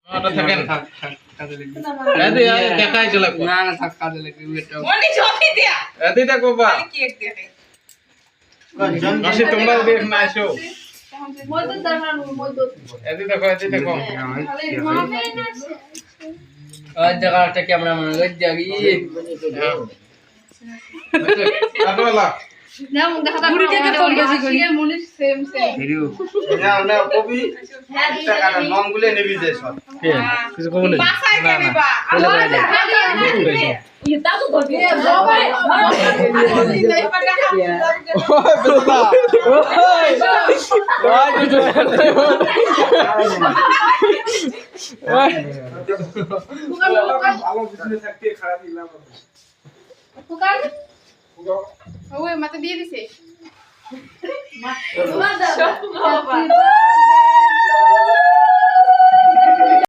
ওটা থাকেন থাক কাজে লাগবে এই দেখাই চলে না না থাক কাজে লাগবে এটা মনি ঝোঁকি দিয়া এই দেখো বা খালি কেক দিয়ে দে মাসি তোমরাও দেখ না এসো মইতো দাঁড়ান মইতো এই দেখো খালি মামে না আর জায়গাটা ক্যামেরা মনে লজ্জা গি কাটওয়ালা না মুখ দেখা বুড়ি থেকে ফোন বেশি করি মনি সেম সেম ভিডিও না না কবি টাকাটা নামগুলো নেবি যে সব কিছু কবলে বাসায় কে নিবা ये ताको कर दिया बाबा नहीं पता ভালো বিজনেস থাকতে খারাপ দিলাম पुकार ওই মাথা দিয়ে দিছে मत